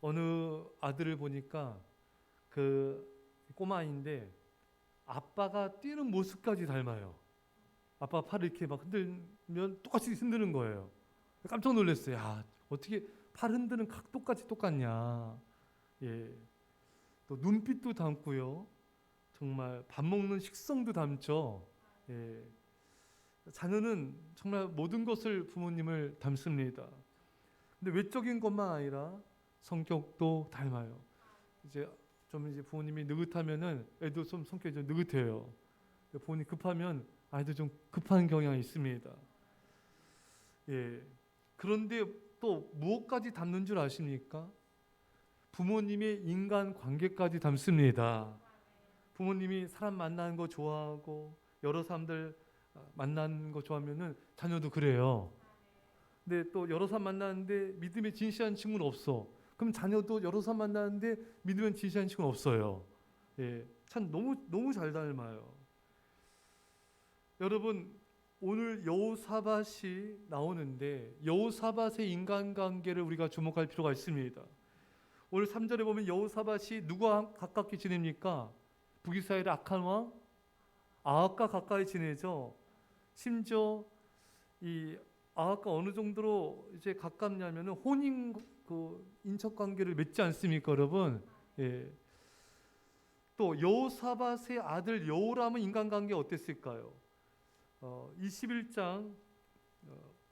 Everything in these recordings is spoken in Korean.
어느 아들을 보니까 그 꼬마인데 아빠가 뛰는 모습까지 닮아요. 아빠 팔을 이렇게 막 흔들면 똑같이 흔드는 거예요. 깜짝 놀랐어요. 야, 어떻게 팔 흔드는 각도까지 똑같냐. 예. 또 눈빛도 닮고요. 정말 밥 먹는 식성도 닮죠. 예. 자녀는 정말 모든 것을 부모님을 닮습니다. 근데 외적인 것만 아니라 성격도 닮아요. 이제 좀 이제 부모님이 느긋하면은 애도 좀 성격이 좀 느긋해요. 부모님 급하면 아이도 좀 급한 경향이 있습니다. 예. 그런데 또 무엇까지 닮는 줄 아십니까? 부모님의 인간 관계까지 닮습니다. 부모님이 사람 만나는 거 좋아하고 여러 사람들 만나는 거 좋아하면은 자녀도 그래요. 근데 또 여러 사람 만나는데 믿음에 진실한 친구는 없어. 그럼 자녀도 여러 사람 만나는데 믿음에 진실한 친구는 없어요. 예, 참 너무 잘 닮아요. 여러분 오늘 여호사밧이 나오는데 여호사밧의 인간관계를 우리가 주목할 필요가 있습니다. 오늘 3절에 보면 여호사밧이 누구와 가깝게 지냅니까? 북이스라엘의 악한 왕 아합과 가까이 지내죠. 심지어 이 아합과 어느 정도로 이제 가깝냐면은 혼인 그 인척 관계를 맺지 않습니까, 여러분? 예. 또 여호사밧의 아들 여호람은 인간관계 어땠을까요? 21장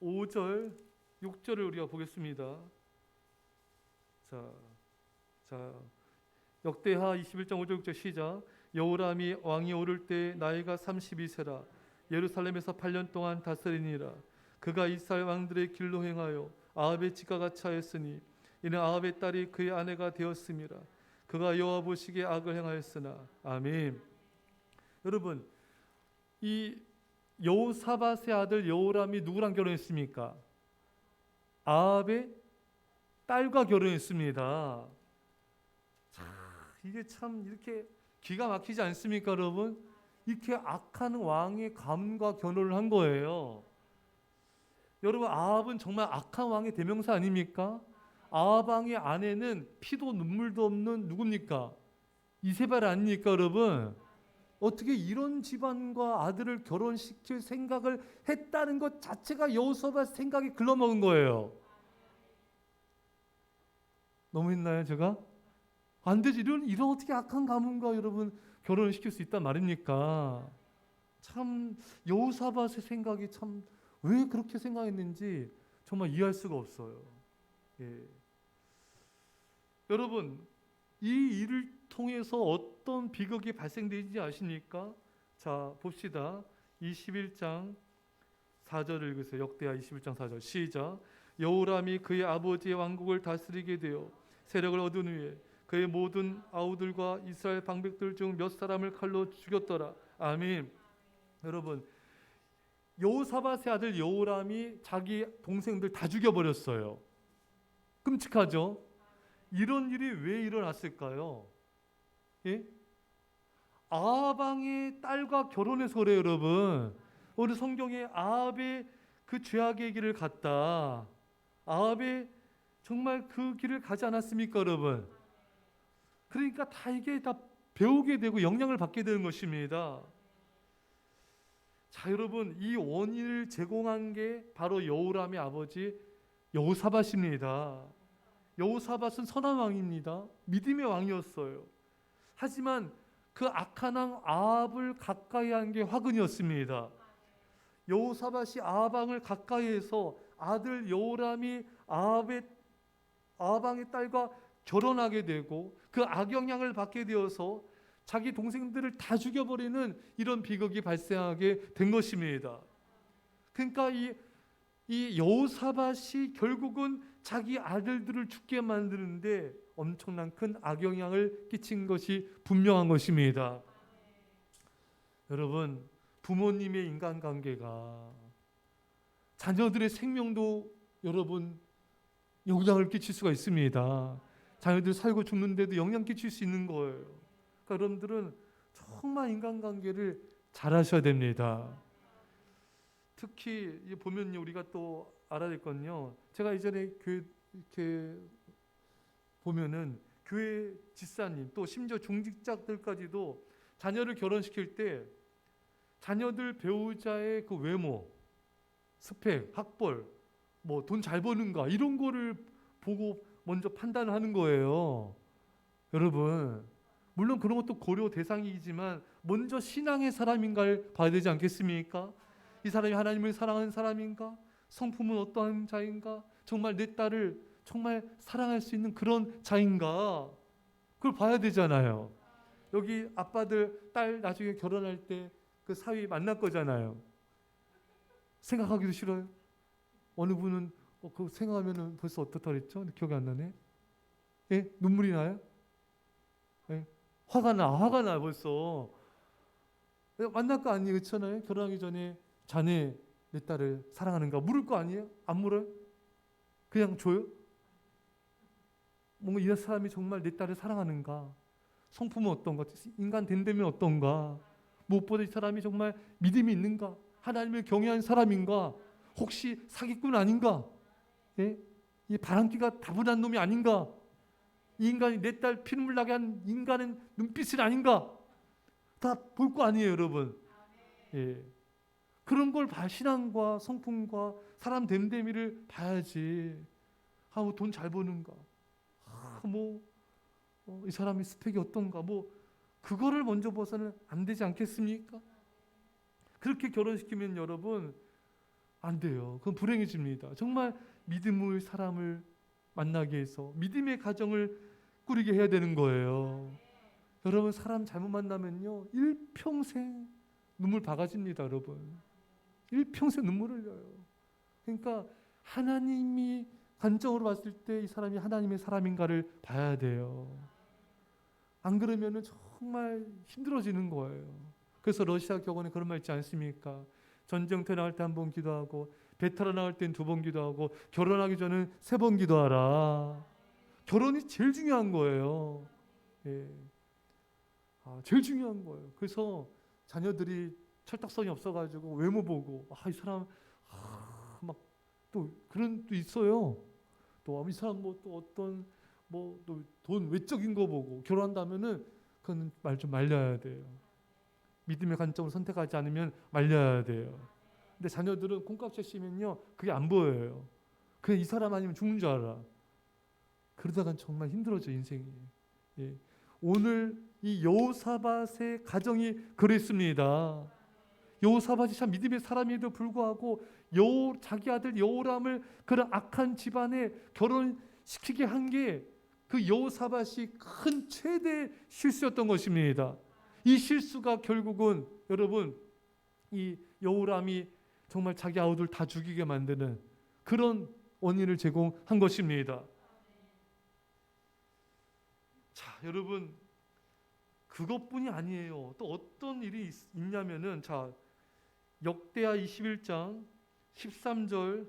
5절 6절을 우리가 보겠습니다. 자, 역대하 21장 5절 6절 시작. 여호람이 왕이 오를 때 나이가 32세라 예루살렘에서 8년 동안 다스리니라. 그가 이스라엘 왕들의 길로 행하여 아합의 직가가 차였으니 이는 아합의 딸이 그의 아내가 되었음이라. 그가 여호와 보시기에 악을 행하였으나. 아멘. 여러분 이 여호사밧의 아들 여호람이 누구랑 결혼했습니까? 아합의 딸과 결혼했습니다. 자, 이게 참 이렇게 기가 막히지 않습니까, 여러분? 이렇게 악한 왕의 가문과 결혼을 한 거예요. 여러분, 아합은 정말 악한 왕의 대명사 아닙니까? 아합 왕의 아내는 피도 눈물도 없는 누굽니까? 이세벨 아닙니까, 여러분? 어떻게 이런 집안과 아들을 결혼시킬 생각을 했다는 것 자체가 여호사밧 생각이 글러먹은 거예요. 너무 했나요, 제가? 안 되지. 이런 어떻게 악한 가문과 여러분 결혼을 시킬 수 있단 말입니까? 참 여호사밧의 생각이 참 왜 그렇게 생각했는지 정말 이해할 수가 없어요. 예. 여러분 이 일을 통해서 어떤 비극이 발생되는지 아십니까? 자 봅시다. 21장 4절을 읽으세요. 역대하 21장 4절 시작. 여호람이 그의 아버지의 왕국을 다스리게 되어 세력을 얻은 후에 그의 모든 아우들과 이스라엘 방백들 중 몇 사람을 칼로 죽였더라. 아멘. 여러분 여호사밧의 아들 여호람이 자기 동생들 다 죽여버렸어요. 끔찍하죠? 이런 일이 왜 일어났을까요? 예? 아합 왕의 딸과 결혼해서 그래요, 여러분. 오늘 성경에 아합의 그 죄악의 길을 갔다. 아합의 정말 그 길을 가지 않았습니까, 여러분? 그러니까 다 이게 다 배우게 되고 영향을 받게 되는 것입니다. 자, 여러분, 이 원인을 제공한 게 바로 여호람의 아버지 여호사밧입니다. 여호사밧은 선한 왕입니다. 믿음의 왕이었어요. 하지만 그 악한 왕 아합을 가까이 한 게 화근이었습니다. 여호사밧이 아합 왕을 가까이해서 아들 여호람이 아합 왕의 딸과 결혼하게 되고 그 악영향을 받게 되어서 자기 동생들을 다 죽여버리는 이런 비극이 발생하게 된 것입니다. 그러니까 이 여호사밧이 결국은 자기 아들들을 죽게 만드는데 엄청난 큰 악영향을 끼친 것이 분명한 것입니다. 여러분, 부모님의 인간관계가 자녀들의 생명도 여러분 영향을 끼칠 수가 있습니다. 자녀들 살고 죽는데도 영향 끼칠 수 있는 거예요. 그러니까 여러분들은 정말 인간관계를 잘 하셔야 됩니다. 특히 보면 우리가 또 알아야 될 건요. 제가 이전에 이렇게 보면은 교회 집사님 또 심지어 중직자들까지도 자녀를 결혼시킬 때 자녀들 배우자의 그 외모, 스펙, 학벌, 뭐 돈 잘 버는가 이런 거를 보고 먼저 판단하는 거예요. 여러분, 물론 그런 것도 고려 대상이지만 먼저 신앙의 사람인가를 봐야 되지 않겠습니까? 이 사람이 하나님을 사랑하는 사람인가? 성품은 어떠한 자인가? 정말 내 딸을 정말 사랑할 수 있는 그런 자인가? 그걸 봐야 되잖아요. 여기 아빠들 딸 나중에 결혼할 때 그 사위 만날 거잖아요. 생각하기도 싫어요. 어느 분은 그거 생각하면 벌써 어떻다 그랬죠? 기억이 안 나네. 예? 눈물이 나요? 예? 화가 나 벌써. 만날 거 아니에요, 그렇잖아요. 결혼하기 전에 자네 내 딸을 사랑하는가 물을 거 아니에요? 안 물어요? 그냥 줘요? 뭔가 이 사람이 정말 내 딸을 사랑하는가? 성품은 어떤가? 인간 된다면 어떤가? 무엇보다 이 사람이 정말 믿음이 있는가? 하나님을 경외하는 사람인가? 혹시 사기꾼 아닌가? 예? 이 바람기가 다분한 놈이 아닌가? 이 인간이 내 딸 피눈물 나게 한 인간은 눈빛은 아닌가? 다 볼 거 아니에요, 여러분. 예. 그런 걸 봐, 신앙과 성품과 사람 됨됨이를 봐야지. 돈 잘 버는가? 이 사람의 스펙이 어떤가? 그거를 먼저 봐서는 안 되지 않겠습니까? 그렇게 결혼시키면 여러분 안 돼요. 그건 불행해집니다. 정말 믿음의 사람을 만나게 해서 믿음의 가정을 꾸리게 해야 되는 거예요. 여러분, 사람 잘못 만나면요 일평생 눈물 바가지입니다. 여러분, 일평생 눈물 흘려요. 그러니까 하나님이 관점으로 봤을 때 이 사람이 하나님의 사람인가를 봐야 돼요. 안 그러면은 정말 힘들어지는 거예요. 그래서 러시아 격언에 그런 말 있지 않습니까? 전쟁터 나갈 때 한 번 기도하고 배 타러 나갈 땐 2번 기도하고 결혼하기 전엔 3번 기도하라. 결혼이 제일 중요한 거예요. 예. 제일 중요한 거예요. 그래서 자녀들이 철딱선이 없어가지고 외모 보고 이 사람 막 또 그런 또 있어요. 또 이 사람 또 어떤 또 돈 외적인 거 보고 결혼한다면은 그건 말 좀 말려야 돼요. 믿음의 관점으로 선택하지 않으면 말려야 돼요. 근데 자녀들은 콩깍지 씌면요 그게 안 보여요. 그냥 이 사람 아니면 죽는 줄 알아. 그러다간 정말 힘들어져 인생이. 예. 오늘 이 여호사밧의 가정이 그랬습니다. 여호사밧이 참 믿음의 사람에도 불구하고 자기 아들 여호람을 그런 악한 집안에 결혼시키게 한 게 그 여호사밧이 큰 최대 실수였던 것입니다. 이 실수가 결국은 여러분 이 여호람이 정말 자기 아우들 다 죽이게 만드는 그런 원인을 제공한 것입니다. 자, 여러분, 그것뿐이 아니에요. 또 어떤 일이 있냐면은 역대하 21장 13절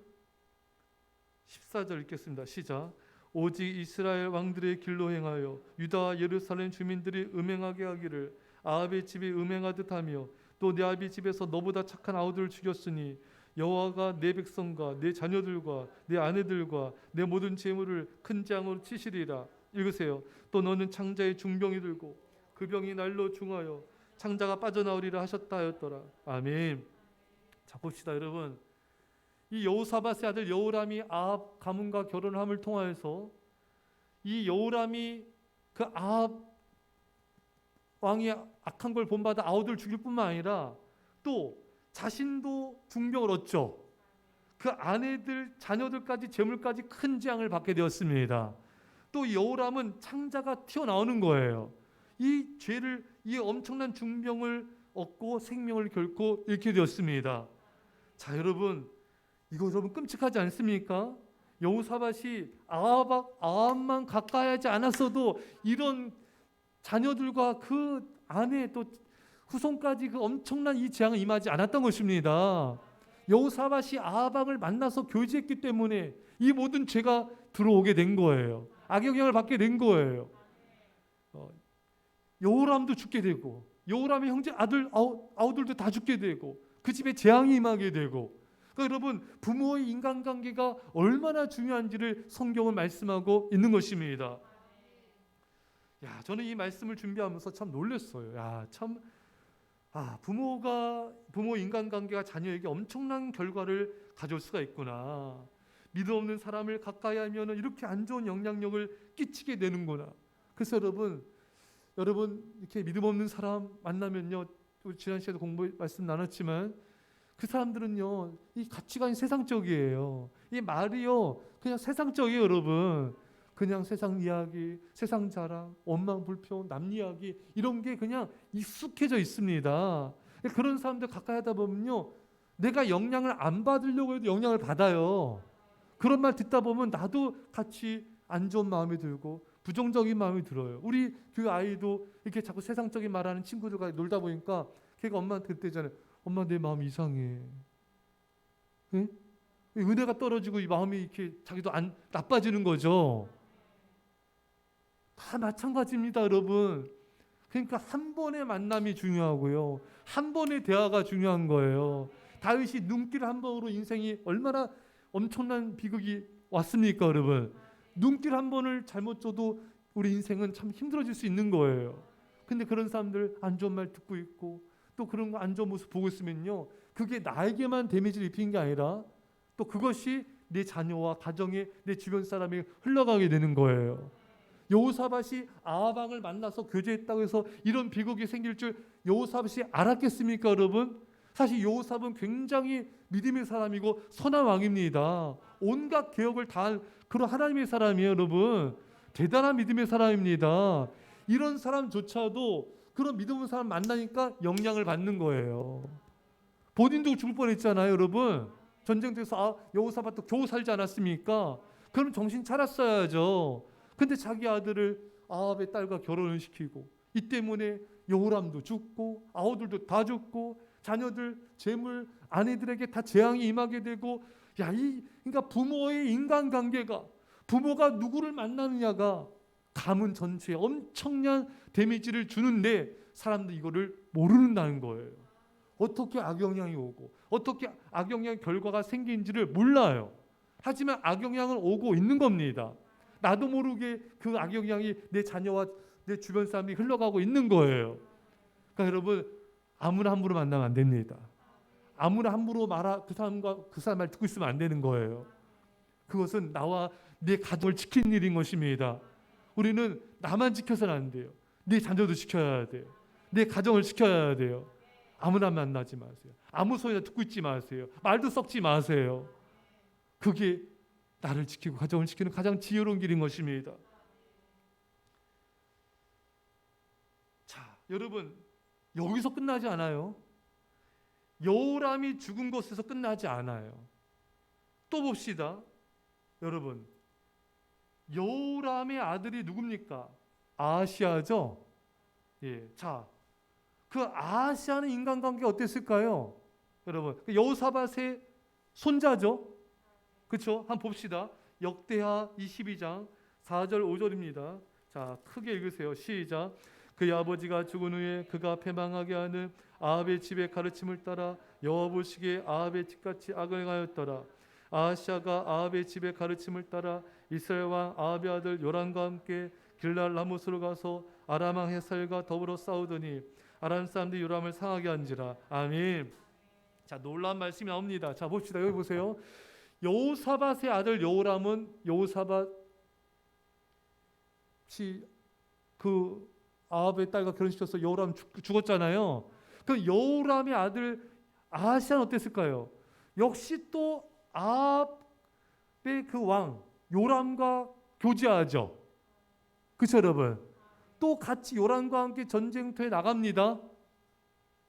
14절 읽겠습니다. 시작. 오직 이스라엘 왕들의 길로 행하여 유다와 예루살렘 주민들이 음행하게 하기를 아합의 집이 음행하듯 하며 또 내 아비 집에서 너보다 착한 아우들을 죽였으니 여호와가 내 백성과 내 자녀들과 내 아내들과 내 모든 재물을 큰 재앙으로 치시리라. 읽으세요. 또 너는 창자의 중병이 들고 그 병이 날로 중하여 창자가 빠져나오리라 하셨다 하였더라. 아멘. 자, 봅시다 여러분. 이 여호사밧의 아들 여호람이 아합 가문과 결혼함을 통하여서 이 여호람이 그 아합 왕이 악한 걸 본받아 아우들 죽일 뿐만 아니라 또 자신도 중병을 얻죠. 그 아내들 자녀들까지 재물까지 큰 재앙을 받게 되었습니다. 또 여호람은 창자가 튀어나오는 거예요. 이 죄를 이 엄청난 중병을 얻고 생명을 결코 잃게 되었습니다. 자, 여러분, 이거 여러분 끔찍하지 않습니까? 여호사밧이 아합만 가까이 하지 않았어도 이런 자녀들과 그 아내 또 후손까지 그 엄청난 이 재앙을 임하지 않았던 것입니다. 여호사밧이 아합 왕을 만나서 교제했기 때문에 이 모든 죄가 들어오게 된 거예요. 악영향을 받게 된 거예요. 여호람도 죽게 되고 여호람의 형제 아우들도 다 죽게 되고 그 집에 재앙이 임하게 되고. 그러니까 여러분, 부모의 인간관계가 얼마나 중요한지를 성경은 말씀하고 있는 것입니다. 야, 저는 이 말씀을 준비하면서 참 놀랐어요. 야, 참, 부모 인간관계가 자녀에게 엄청난 결과를 가져올 수가 있구나. 믿음 없는 사람을 가까이 하면 이렇게 안 좋은 영향력을 끼치게 되는구나. 그래서 여러분 이렇게 믿음 없는 사람 만나면요, 지난 시간에 말씀 나눴지만 그 사람들은요, 이 가치관이 세상적이에요. 이 말이요, 그냥 세상적이에요, 여러분. 그냥 세상 이야기, 세상 자랑, 원망 불평, 남 이야기 이런 게 그냥 익숙해져 있습니다. 그런 사람들 가까이 하다 보면요, 내가 영향을 안 받으려고 해도 영향을 받아요. 그런 말 듣다 보면 나도 같이 안 좋은 마음이 들고 부정적인 마음이 들어요. 우리 그 아이도 이렇게 자꾸 세상적인 말하는 친구들과 놀다 보니까 걔가 엄마한테 그때잖아요. 엄마, 내 마음 이상해. 응? 은혜가 떨어지고 이 마음이 이렇게 자기도 안 나빠지는 거죠. 다 마찬가지입니다, 여러분. 그러니까 한 번의 만남이 중요하고요, 한 번의 대화가 중요한 거예요. 다윗이 눈길 한 번으로 인생이 얼마나 엄청난 비극이 왔습니까, 여러분? 눈길 한 번을 잘못 줘도 우리 인생은 참 힘들어질 수 있는 거예요. 근데 그런 사람들 안 좋은 말 듣고 있고 또 그런 거 안 좋은 모습 보고 있으면요, 그게 나에게만 데미지를 입히는 게 아니라 또 그것이 내 자녀와 가정에, 내 주변 사람에게 흘러가게 되는 거예요. 여호사밧이 아합왕을 만나서 교제했다고 해서 이런 비극이 생길 줄 여호사밧이 알았겠습니까, 여러분? 사실 여호사밧은 굉장히 믿음의 사람이고 선한 왕입니다. 온갖 개혁을 다한 그런 하나님의 사람이에요, 여러분. 대단한 믿음의 사람입니다. 이런 사람조차도 그런 믿음 없는 사람 만나니까 영향을 받는 거예요. 본인도 죽을 뻔했잖아요, 여러분. 전쟁터에서 여호사밧도 겨우 살지 않았습니까? 그럼 정신 차렸어야죠. 근데 자기 아들을 아합의 딸과 결혼을 시키고 이 때문에 여호람도 죽고 아우들도 다 죽고 자녀들, 재물, 아내들에게 다 재앙이 임하게 되고, 그러니까 부모의 인간관계가, 부모가 누구를 만나느냐가 가문 전체에 엄청난 데미지를 주는데 사람들이 이거를 모르는다는 거예요. 어떻게 악영향이 오고 어떻게 악영향 결과가 생긴지를 몰라요. 하지만 악영향은 오고 있는 겁니다. 나도 모르게 그 악영향이 내 자녀와 내 주변 사람이 흘러가고 있는 거예요. 그러니까 여러분, 아무나 함부로 만나면 안 됩니다. 아무나 함부로 그 사람 말 듣고 있으면 안 되는 거예요. 그것은 나와 내 가족을 지키는 일인 것입니다. 우리는 나만 지켜서는 안 돼요. 내 자녀도 지켜야 돼요. 내 가정을 지켜야 돼요. 아무나 만나지 마세요. 아무 소리나 듣고 있지 마세요. 말도 섞지 마세요. 그게 나를 지키고 가정을 지키는 가장 지혜로운 길인 것입니다. 자, 여러분, 여기서 끝나지 않아요. 여호람이 죽은 것에서 끝나지 않아요. 또 봅시다. 여러분, 여호람의 아들이 누굽니까? 아하시아죠. 예, 자, 그 아하시아는 인간관계가 어땠을까요? 여러분, 여호사밧의 손자죠. 그렇죠? 한번 봅시다. 역대하 22장 4절 5절입니다. 자, 크게 읽으세요. 시작. 그의 아버지가 죽은 후에 그가 패망하게 하는 아합의 집의 가르침을 따라 여호와 보시기에 아합의 집같이 악을 행하였더라. 아하시아가 아합의 집의 가르침을 따라 이스라엘 왕 아합의 아들 요람과 함께 길랄 라못으로 가서 아람 왕 헤살과 더불어 싸우더니 아람 사람들이 요람을 상하게 한지라. 아멘. 자, 놀라운 말씀이 나옵니다. 자, 봅시다. 여기 보세요. 여호사밧의 아들 여호람은, 여호사밧이 그 아합의 딸과 결혼시켜서 여호람 죽었잖아요. 그 여호람의 아들 아하시아는 어땠을까요? 역시 또 아합의 그 왕 요람과 교제하죠. 그렇죠, 여러분? 또 같이 요람과 함께 전쟁터에 나갑니다.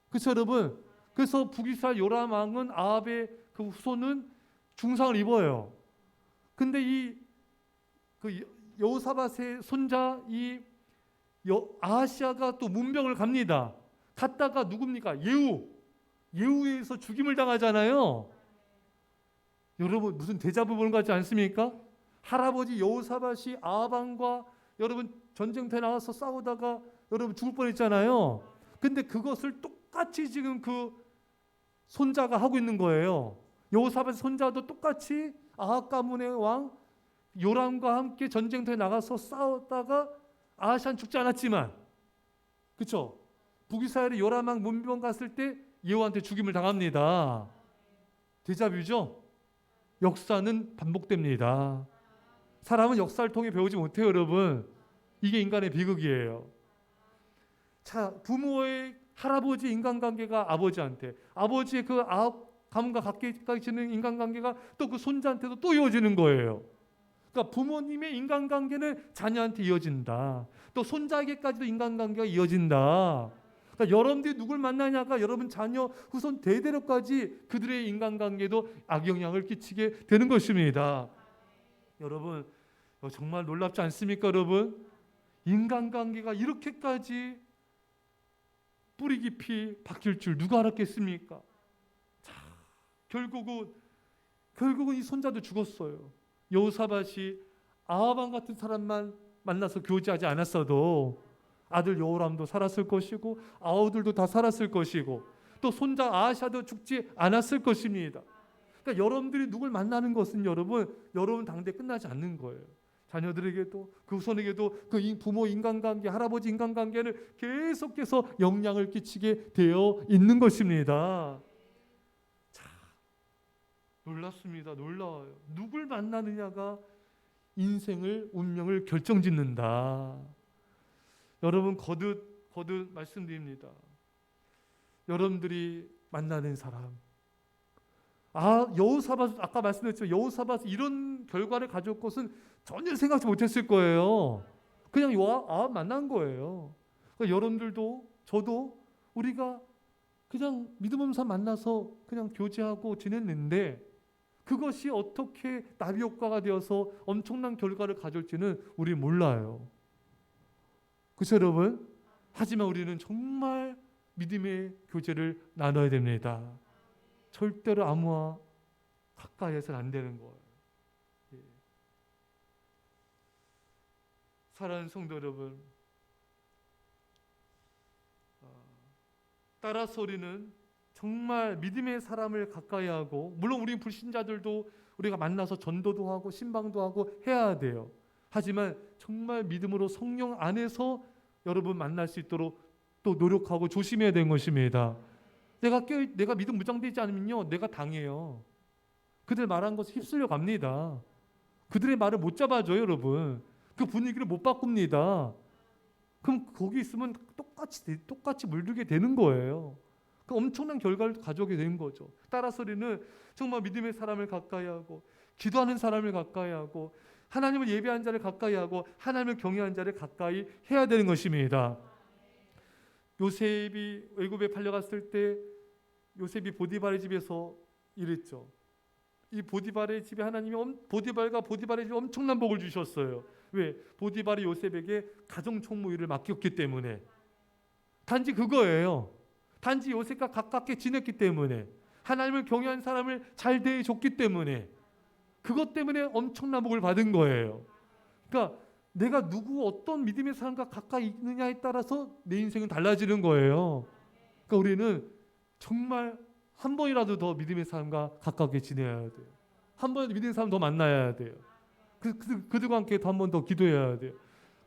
그렇죠, 여러분? 그래서 북이스라엘 요람 왕은 아합의 그 후손은 중상을 입어요. 근데 그 여호사밧의 손자 아하시아가 또 문병을 갑니다. 갔다가 누굽니까? 예후에 의해서 죽임을 당하잖아요. 여러분, 무슨 데자부 보는 것 같지 않습니까? 할아버지 여호사밧이 아합 왕과 여러분 전쟁터에 나와서 싸우다가 여러분 죽을 뻔했잖아요. 근데 그것을 똑같이 지금 그 손자가 하고 있는 거예요. 여호사밧 손자도 똑같이 아합 가문의 왕 요람과 함께 전쟁터에 나가서 싸웠다가 아하시아는 죽지 않았지만, 그렇죠? 북이스라엘이 요람왕 문병 갔을 때 예후한테 죽임을 당합니다. 데자뷰죠? 역사는 반복됩니다. 사람은 역사를 통해 배우지 못해요, 여러분. 이게 인간의 비극이에요. 자, 부모의 할아버지 인간관계가 아버지한테, 아버지의 그 가문과 가까이지는 인간관계가 또 그 손자한테도 또 이어지는 거예요. 그러니까 부모님의 인간관계는 자녀한테 이어진다. 또 손자에게까지도 인간관계가 이어진다. 그러니까 여러분들이 누굴 만나냐가 여러분 자녀 후손 대대로까지 그들의 인간관계도 악영향을 끼치게 되는 것입니다. 여러분 정말 놀랍지 않습니까, 여러분? 인간관계가 이렇게까지 뿌리 깊이 박힐 줄 누가 알았겠습니까? 자, 결국은 이 손자도 죽었어요. 여호사밧이 아하방 같은 사람만 만나서 교제하지 않았어도 아들 여호람도 살았을 것이고 아우들도 다 살았을 것이고 또 손자 아하샤도 죽지 않았을 것입니다. 그러니까 여러분들이 누굴 만나는 것은 여러분 당대 끝나지 않는 거예요. 자녀들에게도 그 후손에게도 그 부모 인간관계, 할아버지 인간관계는 계속해서 영향을 끼치게 되어 있는 것입니다. 자, 놀랍습니다. 놀라워요. 누굴 만나느냐가 인생을, 운명을 결정짓는다. 여러분 거듭 말씀드립니다. 여러분들이 만나는 사람, 여호사밧 아까 말씀드렸지만 여호사밧 이런 결과를 가져올 것은 전혀 생각지 못했을 거예요. 그냥 만난 거예요. 그러니까 여러분들도 저도 우리가 그냥 믿음 없는 사람 만나서 그냥 교제하고 지냈는데 그것이 어떻게 나비 효과가 되어서 엄청난 결과를 가져올지는 우리 몰라요. 그렇죠, 여러분? 하지만 우리는 정말 믿음의 교제를 나눠야 됩니다. 절대로 아무와 가까이 해서는 안 되는 거예요. 예. 사랑하는 성도 여러분, 따라서 우리는 정말 믿음의 사람을 가까이 하고, 물론 우리 불신자들도 우리가 만나서 전도도 하고 신방도 하고 해야 돼요. 하지만 정말 믿음으로 성령 안에서 여러분 만날 수 있도록 또 노력하고 조심해야 되는 것입니다. 내가 믿음 무장되지 않으면요, 내가 당해요. 그들 말한 것에 휩쓸려 갑니다. 그들의 말을 못 잡아줘요, 여러분. 그 분위기를 못 바꿉니다. 그럼 거기 있으면 똑같이 물들게 되는 거예요. 그 엄청난 결과를 가져오게 되는 거죠. 따라서 우리는 정말 믿음의 사람을 가까이 하고, 기도하는 사람을 가까이 하고, 하나님을 예배한 자를 가까이 하고, 하나님을 경외한 자를 가까이 해야 되는 것입니다. 요셉이 애굽에 팔려갔을 때 요셉이 보디발의 집에서 일했죠. 이 보디발의 집에 하나님이 보디발의 집에 엄청난 복을 주셨어요. 왜? 보디발이 요셉에게 가정총무 일을 맡겼기 때문에. 단지 그거예요. 단지 요셉과 가깝게 지냈기 때문에, 하나님을 경외한 사람을 잘 대해줬기 때문에, 그것 때문에 엄청난 복을 받은 거예요. 그러니까 내가 어떤 믿음의 사람과 가까이 있느냐에 따라서 내 인생은 달라지는 거예요. 그러니까 우리는 정말 한 번이라도 더 믿음의 사람과 가깝게 지내야 돼요. 한 번이라도 믿음의 사람 더 만나야 돼요. 그들과 함께 한 번 더 기도해야 돼요.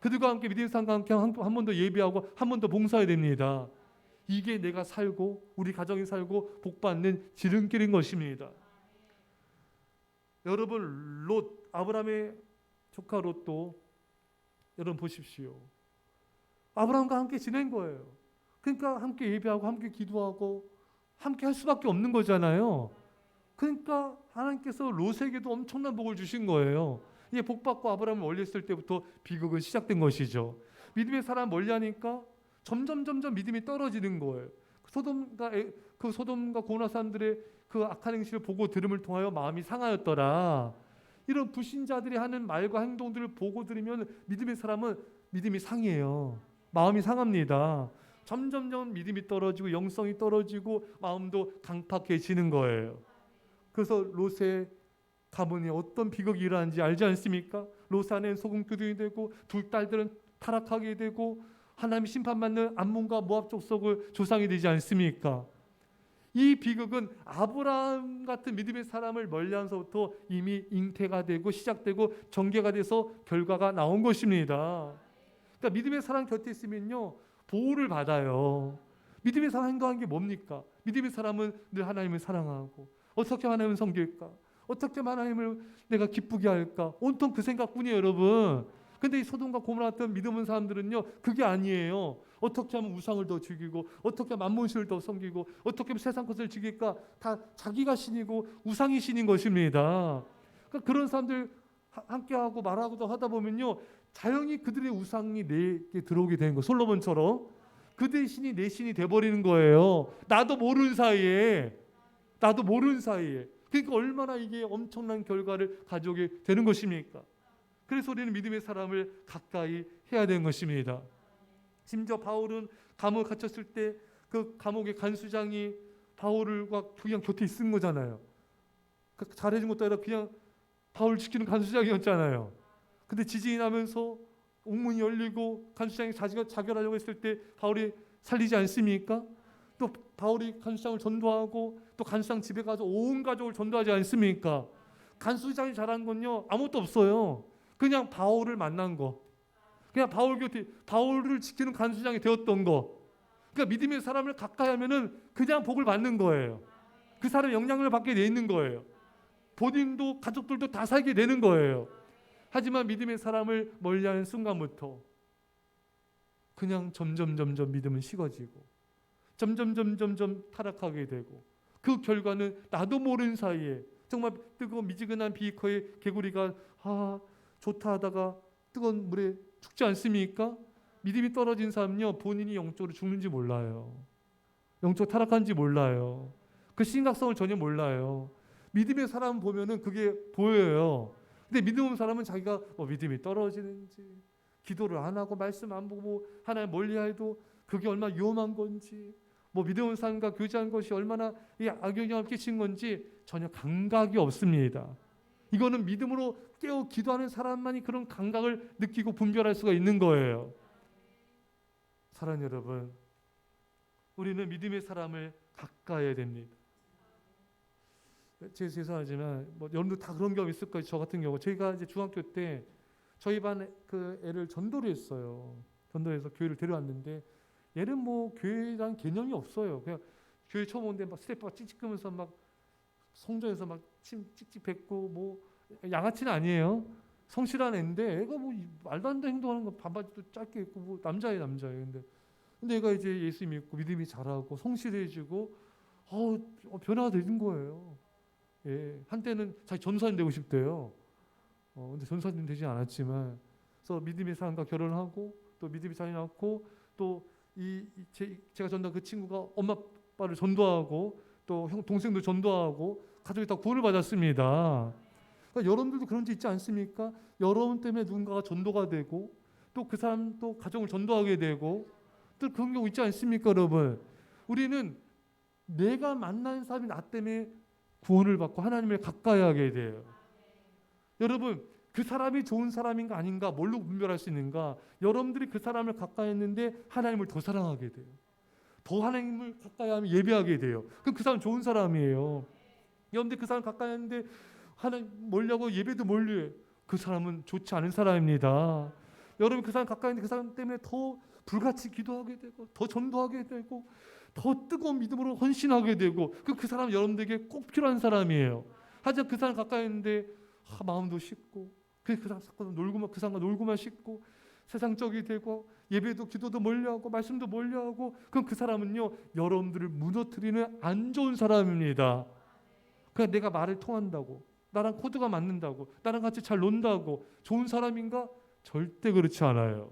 그들과 함께 믿음의 사람과 함께 한 번 더 예배하고 한 번 더 봉사해야 됩니다. 이게 내가 살고 우리 가정이 살고 복받는 지름길인 것입니다. 여러분 아브라함의 조카 롯도 여러분 보십시오. 아브라함과 함께 지낸 거예요. 그러니까 함께 예배하고 함께 기도하고 함께 할 수밖에 없는 거잖아요. 그러니까 하나님께서 롯에게도 엄청난 복을 주신 거예요. 이게 복받고 아브라함을 멀리했을 때부터 비극은 시작된 것이죠. 믿음의 사람 멀리하니까 점점 믿음이 떨어지는 거예요. 소돔과 고모라 사람들의 그 악한 행실을 보고 들음을 통하여 마음이 상하였더라. 이런 불신자들이 하는 말과 행동들을 보고 들으면 믿음의 사람은 믿음이 상해요. 마음이 상합니다. 점점 믿음이 떨어지고 영성이 떨어지고 마음도 강팍해지는 거예요. 그래서 롯의 가문이 어떤 비극이 일어나는지 알지 않습니까? 롯 아내는 소금기둥이 되고 두 딸들은 타락하게 되고 하나님이 심판받는 암몬과 모압 족속의 조상이 되지 않습니까? 이 비극은 아브라함 같은 믿음의 사람을 멀리하면서부터 이미 잉태가 되고 시작되고 전개가 돼서 결과가 나온 것입니다. 그러니까 그러니까 믿음의 사람 곁에 있으면요 보호를 받아요. 믿음의 사람 행동하는 게 뭡니까? 믿음의 사람은 늘 하나님을 사랑하고 어떻게 하나님을 섬길까? 어떻게 하나님을 내가 기쁘게 할까? 온통 그 생각뿐이에요, 여러분. 근데 이 소돔과 고모라 같은 믿음 없는 사람들은요 그게 아니에요. 어떻게 하면 우상을 더 죽이고 어떻게 하면 만몬신을 더 섬기고 어떻게 하면 세상 것을 죽일까? 다 자기가 신이고 우상이 신인 것입니다. 그러니까 그런 사람들 함께하고 말하고도 하다 보면요 자연히 그들의 우상이 내게 들어오게 되는 거예요. 솔로몬처럼 그들의 신이 내 신이 돼버리는 거예요. 나도 모르는 사이에. 그러니까 얼마나 이게 엄청난 결과를 가져오게 되는 것입니까? 그래서 우리는 믿음의 사람을 가까이 해야 되는 것입니다. 심지어 바울은 감옥에 갇혔을 때 그 감옥의 간수장이 바울과 그냥 곁에 있은 거잖아요. 잘해준 것도 아니라 그냥 바울 지키는 간수장이었잖아요. 근데 지진이 나면서 옥문이 열리고 간수장이 자결하려고 했을 때 바울이 살리지 않습니까? 또 바울이 간수장을 전도하고 또 간수장 집에 가서 온 가족을 전도하지 않습니까? 간수장이 잘한 건요 아무것도 없어요. 그냥 바울을 만난 거, 그냥 바울 곁에 바울을 지키는 간수장이 되었던 거. 그러니까 믿음의 사람을 가까이 하면은 그냥 복을 받는 거예요. 그 사람의 영향을 받게 돼 있는 거예요. 본인도 가족들도 다 살게 되는 거예요. 하지만 믿음의 사람을 멀리하는 순간부터 그냥 점점 믿음은 식어지고 점점 타락하게 되고 그 결과는 나도 모르는 사이에 정말 뜨거운 미지근한 비커의 개구리가 좋다 하다가 뜨거운 물에 죽지 않습니까? 믿음이 떨어진 사람은요 본인이 영적으로 죽는지 몰라요. 영적 타락한지 몰라요. 그 심각성을 전혀 몰라요. 믿음의 사람 보면은 그게 보여요. 근데 믿음 없는 사람은 자기가 믿음이 떨어지는지 기도를 안 하고 말씀 안 보고 하나님 멀리해도 그게 얼마나 위험한 건지 믿음 없는 사람과 교제한 것이 얼마나 악영향을 끼친 건지 전혀 감각이 없습니다. 이거는 믿음으로 깨어 기도하는 사람만이 그런 감각을 느끼고 분별할 수가 있는 거예요. 사랑하는 여러분, 우리는 믿음의 사람을 가까이 해야 됩니다. 제가 죄송하지만 여러분도 다 그런 경험 있을 거예요. 저 같은 경우 저희가 이제 중학교 때 저희 반 그 애를 전도를 했어요. 전도해서 교회를 데려왔는데 얘는 교회란 개념이 없어요. 그냥 교회 처음 오는데 막 스텝바 찌찌끄면서 막 성전에서 막 침 찍찍 뱉고 양아치는 아니에요. 성실한 애인데 애가 말도 안 되는 행동하는 거 반바지도 짧게 입고 남자예요. 근데 얘가 이제 예수 믿고 믿음이 자라고 성실해지고 변화가 되는 거예요. 예, 한때는 자기 전사님 되고 싶대요. 근데 전사님 되지 않았지만, 그래서 믿음의 사람과 결혼하고 또 믿음이 잘 낳고 또 제가 전도한 그 친구가 엄마 아빠를 전도하고 또 동생도 전도하고 가족이 다 구원을 받았습니다. 그러니까 여러분들도 그런 적 있지 않습니까? 여러분 때문에 누군가가 전도가 되고 또 그 사람 또 가정을 전도하게 되고 또 그런 경우 있지 않습니까, 여러분? 우리는 내가 만난 사람이 나 때문에 구원을 받고 하나님을 가까이 하게 돼요. 여러분, 그 사람이 좋은 사람인가 아닌가 뭘로 분별할 수 있는가? 여러분들이 그 사람을 가까이 했는데 하나님을 더 사랑하게 돼요. 더 하나님을 가까이 하면 예배하게 돼요. 그럼 그 사람 좋은 사람이에요. 여러분들 그 사람 가까이 했는데 하나님 멀리하고 예배도 멀리해. 그 사람은 좋지 않은 사람입니다. 여러분 그 사람 가까이 있는데 그 사람 때문에 더 불같이 기도하게 되고 더 전도하게 되고 더 뜨거운 믿음으로 헌신하게 되고 그 사람 여러분들에게 꼭 필요한 사람이에요. 하지만 그 사람 가까이 있는데 마음도 쉽고 그 사람과 놀고만 싶고 세상적이 되고 예배도 기도도 멀리하고 말씀도 멀리하고 그럼 그 사람은요 여러분들을 무너뜨리는 안 좋은 사람입니다. 그냥 내가 말을 통한다고 나랑 코드가 맞는다고 나랑 같이 잘 논다고 좋은 사람인가? 절대 그렇지 않아요.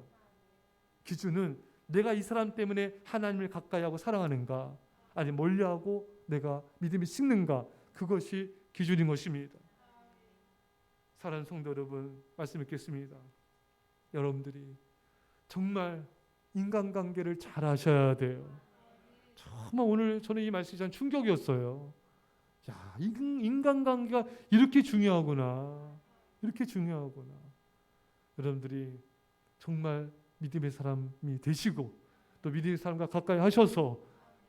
기준은 내가 이 사람 때문에 하나님을 가까이 하고 사랑하는가 아니 멀리하고 내가 믿음이 식는가 그것이 기준인 것입니다. 사랑하는 성도 여러분 말씀 읽겠습니다. 여러분들이 정말 인간관계를 잘 하셔야 돼요. 정말 오늘 저는 이 말씀이 참 충격이었어요. 야, 인간관계가 이렇게 중요하구나. 이렇게 중요하구나. 여러분들이 정말 믿음의 사람이 되시고 또 믿음의 사람과 가까이 하셔서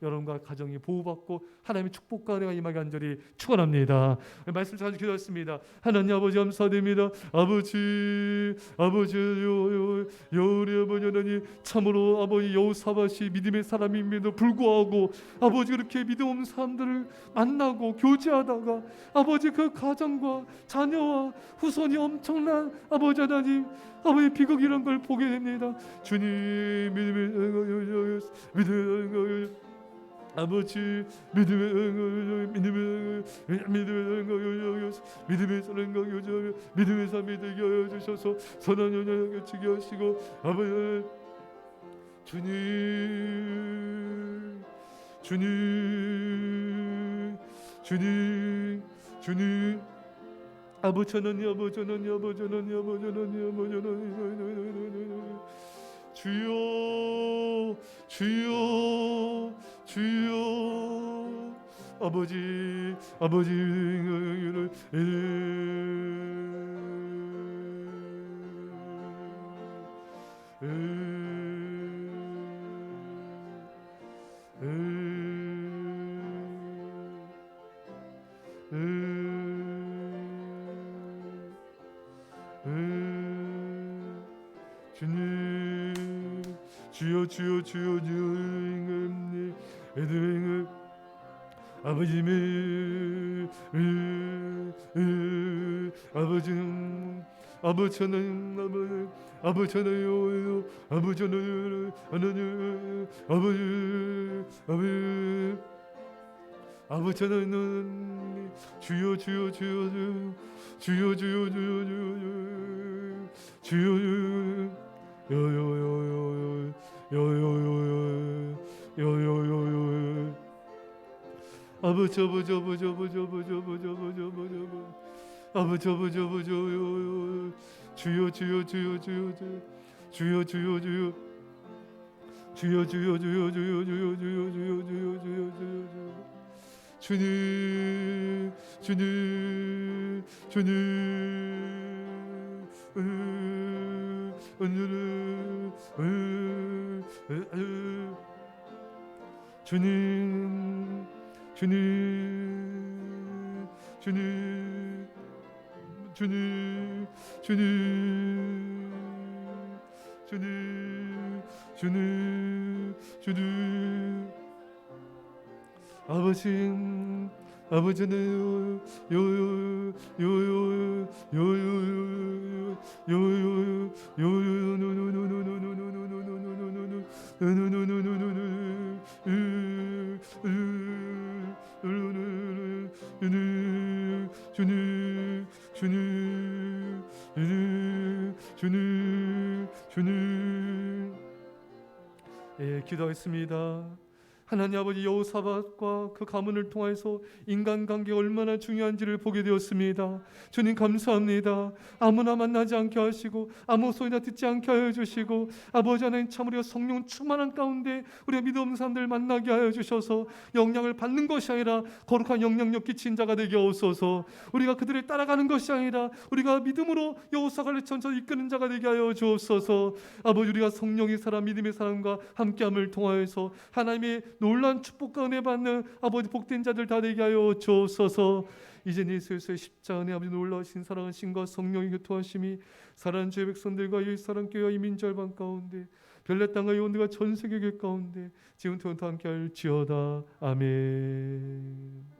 여러분과 가정이 보호받고 하나님의 축복과 은혜가 임하게 간절히 축원합니다. 말씀 잘 기도했습니다. 하나님 아버지 감사드립니다. 아버지 우리 아버지 하나님 참으로 아버지 여호사밧이 믿음의 사람임에도 불구하고 아버지 그렇게 믿음 없는 사람들을 만나고 교제하다가 아버지 그 가정과 자녀와 후손이 엄청난 아버지 하나님 아버지 비극이란 걸 보게 됩니다. 주님 믿음의 아버지 믿음의 사랑과 교제 믿음의 삶이 되게 하여 주셔서 선한 연약을 지게 하시고 아버지 주님 아버지 하나님 주여 아버지 주여 아버지는 기도하겠습니다. 하나님 아버지 여호사밧과 그 가문을 통해서 인간관계가 얼마나 중요한지를 보게 되었습니다. 주님 감사합니다. 아무나 만나지 않게 하시고 아무 소리나 듣지 않게 하여 주시고 아버지 하나님 참 우리가 성령 충만한 가운데 우리가 믿음 없는 사람들을 만나게 하여 주셔서 영향을 받는 것이 아니라 거룩한 영향력 끼친 자가 되게 하옵소서. 우리가 그들을 따라가는 것이 아니라 우리가 믿음으로 여호사밧을 전처 이끄는 자가 되게 하여 주옵소서. 아버지 우리가 성령의 사람 믿음의 사람과 함께함을 통하여서 하나님의 놀라운 축복과 은혜 받는 아버지 복된 자들 다 되게 하여 주옵소서. 이제 예수의 십자가 안에 아버지 놀라우신 사랑하심과 성령의 교통하심이 사랑하는 주의 백성들과 이 사랑교회와 이민자 열방 가운데 별내 땅과 영혼들과 전 세계 교회 가운데 지금부터 함께 할지어다. 아멘.